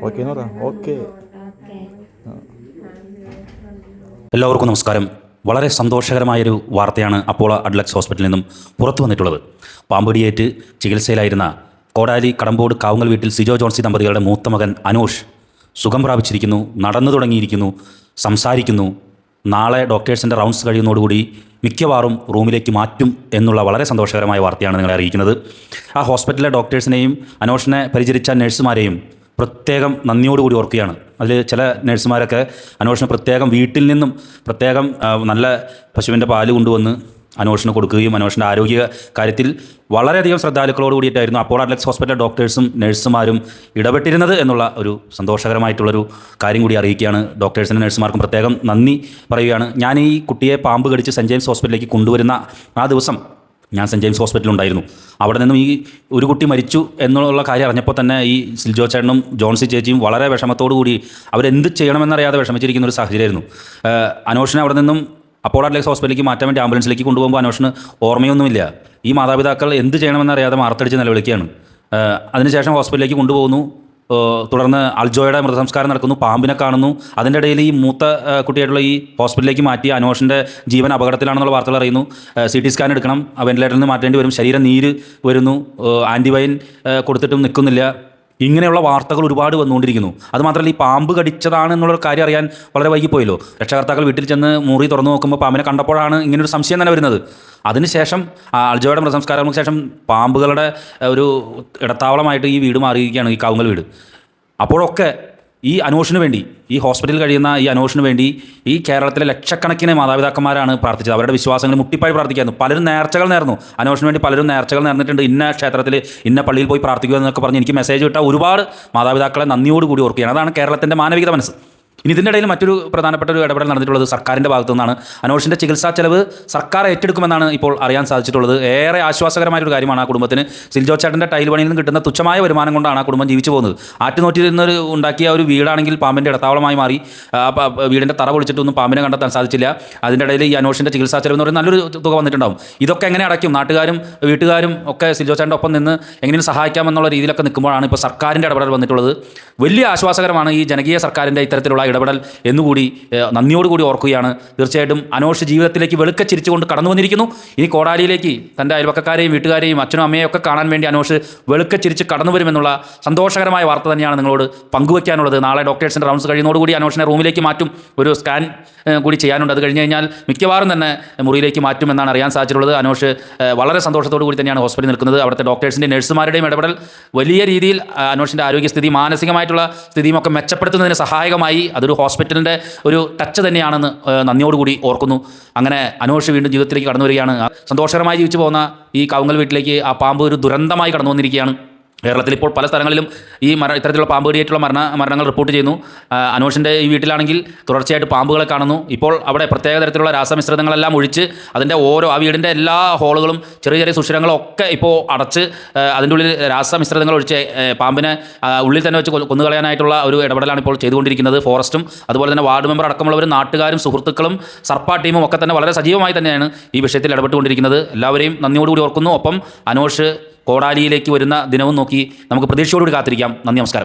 Okay എന്ന് പറ. Okay. എല്ലാവർക്കും നമസ്കാരം. വളരെ സന്തോഷകരമായൊരു വാർത്തയാണ് അപ്പോളോ അഡ്ലക്സ് ഹോസ്പിറ്റലിൽ നിന്നും പുറത്തു വന്നിട്ടുള്ളത്. പാമ്പടിയേറ്റ് ചികിത്സയിലായിരുന്ന കോടാലി കടമ്പോട് കാവുങ്ങൽ വീട്ടിൽ സിജോ ജോൺസി ദമ്പതികളുടെ മൂത്ത മകൻ അനൂഷ് സുഖം പ്രാപിച്ചിരിക്കുന്നു, നടന്നു തുടങ്ങിയിരിക്കുന്നു, സംസാരിക്കുന്നു. നാളെ ഡോക്ടേഴ്സിൻ്റെ റൗണ്ട്സ് കഴിയുന്നതോടുകൂടി മിക്കവാറും റൂമിലേക്ക് മാറ്റും എന്നുള്ള വളരെ സന്തോഷകരമായ വാർത്തയാണ് നിങ്ങളെ അറിയിക്കുന്നത്. ആ ഹോസ്പിറ്റലിലെ ഡോക്ടേഴ്സിനെയും അനൂഷിനെ പരിചരിച്ച നഴ്സുമാരെയും പ്രത്യേകം നന്ദിയോടുകൂടി ഓർക്കുകയാണ്. അതിൽ ചില നഴ്സുമാരൊക്കെ അനൂഷിന് പ്രത്യേകം വീട്ടിൽ നിന്നും പ്രത്യേകം നല്ല പശുവിൻ്റെ പാല് കൊണ്ടുവന്ന് അനൂഷിന് കൊടുക്കുകയും അനൂഷിൻ്റെ ആരോഗ്യ കാര്യത്തിൽ വളരെയധികം ശ്രദ്ധാലുക്കളോട് കൂടിയിട്ടായിരുന്നു അപ്പോളോ അഡ്ലക്സ് ഹോസ്പിറ്റൽ ഡോക്ടേഴ്സും നഴ്സുമാരും ഇടപെട്ടിരുന്നത് എന്നുള്ള ഒരു സന്തോഷകരമായിട്ടുള്ളൊരു കാര്യം കൂടി അറിയിക്കുകയാണ്. ഡോക്ടേഴ്സിനും നഴ്സുമാർക്കും പ്രത്യേകം നന്ദി പറയുകയാണ്. ഞാൻ ഈ കുട്ടിയെ പാമ്പ് കടിച്ച് സെൻറ്റ് ജെയിംസ് ഹോസ്പിറ്റലിലേക്ക് കൊണ്ടുവരുന്ന ആ ദിവസം ഞാൻ സെൻറ്റ് ജെയിംസ് ഹോസ്പിറ്റലുണ്ടായിരുന്നു. അവിടെ നിന്നും ഈ ഒരു കുട്ടി മരിച്ചു എന്നുള്ള കാര്യം അറിഞ്ഞപ്പോൾ തന്നെ ഈ സിൽജോ ചേട്ടനും ജോൺസി ചേച്ചിയും വളരെ വിഷമത്തോടു കൂടി അവരെന്ത് ചെയ്യണമെന്നറിയാതെ വിഷമിച്ചിരിക്കുന്ന ഒരു സാഹചര്യമായിരുന്നു. അനൂഷിനെ അവിടെ നിന്നും അപ്പോളോ അഡ്ലക്സ് ഹോസ്പിറ്റലിലേക്ക് മാറ്റാൻ വേണ്ടി ആംബുലൻസിലേക്ക് കൊണ്ടുപോകുമ്പോൾ അനൂഷിന് ഓർമ്മയൊന്നുമില്ല. ഈ മാതാപിതാക്കൾ എന്ത് ചെയ്യണമെന്നറിയാതെ മാർത്തടിച്ച് നിലവിളിക്കുകയാണ്. അതിനുശേഷം ഹോസ്പിറ്റലിലേക്ക് കൊണ്ടുപോകുന്നു. തുടർന്ന് അൽജോയുടെ മൃതസംസ്കാരം നടക്കുന്നു. പാമ്പിനെ കാണുന്നു. അതിൻ്റെ ഇടയിൽ ഈ മൂത്ത കുട്ടിയായിട്ടുള്ള ഈ ഹോസ്പിറ്റലിലേക്ക് മാറ്റി അനൂഷിൻ്റെ ജീവൻ അപകടത്തിലാണെന്നുള്ള വാർത്തകൾ അറിയുന്നു. CT സ്കാൻ എടുക്കണം, വെന്റിലേറ്ററിൽ നിന്ന് മാറ്റേണ്ടി വരും, ശരീരം നീര് വരുന്നു, ആൻറ്റിബയോട്ടിക് കൊടുത്തിട്ടും നിൽക്കുന്നില്ല. ഇങ്ങനെയുള്ള വാർത്തകൾ ഒരുപാട് വന്നുകൊണ്ടിരിക്കുന്നു. അതുമാത്രമല്ല, ഈ പാമ്പ് കടിച്ചതാണ് എന്നുള്ളൊരു കാര്യം അറിയാൻ വളരെ വൈകിപ്പോയല്ലോ. രക്ഷകർത്താക്കൾ വീട്ടിൽ ചെന്ന് മുറി തുറന്നു നോക്കുമ്പോൾ പാമ്പിനെ കണ്ടപ്പോഴാണ് ഇങ്ങനൊരു സംശയം തന്നെ വരുന്നത്. അതിനുശേഷം അൽജോയുടെ മൃതസംസ്കാരങ്ങൾക്ക് ശേഷം പാമ്പുകളുടെ ഒരു ഇടത്താവളമായിട്ട് ഈ വീട് മാറിയിരിക്കുകയാണ്, ഈ കാവുങ്ങൽ വീട്. അപ്പോഴൊക്കെ ഈ അനൂഷിന് വേണ്ടി, ഈ ഹോസ്പിറ്റലിൽ കഴിയുന്ന ഈ അനൂഷിന് വേണ്ടി ഈ കേരളത്തിലെ ലക്ഷക്കണക്കിന് മാതാപിതാക്കന്മാരാണ് പ്രാർത്ഥിച്ചത്. അവരുടെ വിശ്വാസങ്ങൾ മുട്ടിപ്പായി പ്രാർത്ഥിക്കായിരുന്നു. പലരും നേർച്ചകൾ നേർന്നു. അനൂഷിന് വേണ്ടി പലരും നേർച്ചകൾ നേർന്നിട്ടുണ്ട്. ഇന്ന ക്ഷേത്രത്തിൽ ഇന്ന പള്ളിയിൽ പോയി പ്രാർത്ഥിക്കുക എന്നൊക്കെ പറഞ്ഞ് എനിക്ക് മെസ്സേജ് വിട്ട ഒരുപാട് മാതാപിതാക്കളെ നന്ദിയോടുകൂടി ഓർക്കുകയാണ്. അതാണ് കേരളത്തിൻ്റെ മാനവികത മനസ്സ്. ഇനി ഇതിൻ്റെ ഇടയിൽ മറ്റൊരു പ്രധാനപ്പെട്ട ഒരു ഇടപെടൽ നടന്നിട്ടുള്ളത് സർക്കാരിൻ്റെ ഭാഗത്തു നിന്നാണ്. അനൂഷിൻ്റെ ചികിത്സാ ചെലവ് സർക്കാർ ഏറ്റെടുക്കുമെന്നാണ് ഇപ്പോൾ അറിയാൻ സാധിച്ചിട്ടുള്ളത്. ഏറെ ആശ്വാസകരമായൊരു കാര്യമാണ് ആ കുടുംബത്തിന്. സിൽജോ ചേട്ടൻ്റെ ടൈൽ പണിയിൽ നിന്ന് കിട്ടുന്ന തുച്ഛമായ വരുമാനം കൊണ്ടാണ് ആ കുടുംബം ജീവിച്ചു പോകുന്നത്. ആറ്റുനോറ്റിൽ നിന്നൊരു ഉണ്ടാക്കിയ ഒരു വീടാണെങ്കിൽ പാമ്പിൻ്റെ ഇടത്താവളമായി മാറി. വീടിൻ്റെ തറ പൊളിച്ചിട്ടൊന്നും പാമ്പിനെ കണ്ടെത്താൻ സാധിച്ചില്ല. അതിൻ്റെ ഇടയിൽ ഈ അനൂഷിൻ്റെ ചികിത്സാ ചെലവ് എന്ന് പറയുന്ന നല്ലൊരു തുക വന്നിട്ടുണ്ടാവും. ഇതൊക്കെ എങ്ങനെ അടയ്ക്കും? നാട്ടുകാരും വീട്ടുകാരും ഒക്കെ സിൽജോ ചേട്ടൻ്റെ ഒപ്പം നിന്ന് എങ്ങനെയും സഹായിക്കാമെന്നുള്ള രീതിയിലൊക്കെ നിൽക്കുമ്പോഴാണ് ഇപ്പോൾ സർക്കാരിൻ്റെ ഇടപെടൽ വന്നിട്ടുള്ളത്. വലിയ ആശ്വാസകരമാണ് ഈ ജനകീയ സർക്കാരിൻ്റെ ഇത്തരത്തിലുള്ള ഇടപെടൽ എന്നുകൂടി നന്ദിയോടുകൂടി ഓർക്കുകയാണ്. തീർച്ചയായിട്ടും അനൂഷ് ജീവിതത്തിലേക്ക് വെളുക്ക ചിരിച്ചുകൊണ്ട് കടന്നു വന്നിരിക്കുന്നു. ഇനി കോടാലിയിലേക്ക് തൻ്റെ അയൽവക്കക്കാരെയും വീട്ടുകാരെയും അച്ഛനും അമ്മയും ഒക്കെ കാണാൻ വേണ്ടി അനൂഷ് വെളുക്ക ചിരിച്ച് കടന്നു വരുമെന്നുള്ള സന്തോഷകരമായ വാർത്ത തന്നെയാണ് നിങ്ങളോട് പങ്കുവയ്ക്കാനുള്ളത്. നാളെ ഡോക്ടേഴ്സിൻ്റെ റൗണ്ട്സ് കഴിയുന്നതോടുകൂടി അനൂഷിനെ റൂമിലേക്ക് മാറ്റും. ഒരു സ്കാൻ കൂടി ചെയ്യാനുണ്ട്. അത് കഴിഞ്ഞ് കഴിഞ്ഞാൽ മിക്കവാറും തന്നെ മുറിയിലേക്ക് മാറ്റുമെന്നാണ് അറിയാൻ സാധിച്ചിട്ടുള്ളത്. അനൂഷ് വളരെ സന്തോഷത്തോടു കൂടി തന്നെയാണ് ഹോസ്പിറ്റലിൽ നിൽക്കുന്നത്. അവിടുത്തെ ഡോക്ടേഴ്സിൻ്റെ നഴ്സുമാരുടെയും ഇടപെടൽ വലിയ രീതിയിൽ അനൂഷിൻ്റെ ആരോഗ്യസ്ഥിതി, മാനസികമായിട്ടുള്ള സ്ഥിതിയും ഒക്കെ മെച്ചപ്പെടുത്തുന്നതിന് സഹായകമായി. അതൊരു ഹോസ്പിറ്റലിൻ്റെ ഒരു ടച്ച് തന്നെയാണെന്ന് നന്ദിയോടുകൂടി ഓർക്കുന്നു. അങ്ങനെ അനൂഷ് വീണ്ടും ജീവിതത്തിലേക്ക് കടന്നു വരികയാണ്. സന്തോഷകരമായി ജീവിച്ചു പോകുന്ന ഈ കാവുങ്ങൽ വീട്ടിലേക്ക് ആ പാമ്പ് ഒരു ദുരന്തമായി കടന്നു വന്നിരിക്കുകയാണ്. കേരളത്തിൽ ഇപ്പോൾ പല സ്ഥലങ്ങളിലും ഈ ഇത്തരത്തിലുള്ള പാമ്പ് കടിയേറ്റുള്ള മരണങ്ങൾ റിപ്പോർട്ട് ചെയ്യുന്നു. അനൂഷിൻ്റെ ഈ വീട്ടിലാണെങ്കിൽ തുടർച്ചയായിട്ട് പാമ്പുകളെ കാണുന്നു. ഇപ്പോൾ അവിടെ പ്രത്യേക തരത്തിലുള്ള രാസമിശ്രിതങ്ങളെല്ലാം ഒഴിച്ച് അതിൻ്റെ ആ വീടിൻ്റെ എല്ലാ ഹോളുകളും ചെറിയ ചെറിയ സുഷിരങ്ങളൊക്കെ ഇപ്പോൾ അടച്ച് അതിൻ്റെ ഉള്ളിൽ രാസമിശ്രിതങ്ങൾ ഒഴിച്ച് പാമ്പിനെ ഉള്ളിൽ തന്നെ വെച്ച് കൊന്നുകളയാനായിട്ടുള്ള ഒരു ഇടപെടലാണ് ഇപ്പോൾ ചെയ്തുകൊണ്ടിരിക്കുന്നത്. ഫോറസ്റ്റും അതുപോലെ തന്നെ വാർഡ് മെമ്പർ അടക്കമുള്ളവരും നാട്ടുകാരും സുഹൃത്തുക്കളും സർപ്പ ടീമും ഒക്കെ തന്നെ വളരെ സജീവമായി തന്നെയാണ് ഈ വിഷയത്തിൽ ഇടപെട്ടുകൊണ്ടിരിക്കുന്നത്. എല്ലാവരെയും നന്ദിയോടുകൂടി ഓർക്കുന്നു. ഒപ്പം അനൂഷ് കോടാലിയിലേക്ക് വരുന്ന ദിനവും നോക്കി നമുക്ക് പ്രതീക്ഷയോടുകൂടി കാത്തിരിക്കാം. നന്ദി, നമസ്കാരം.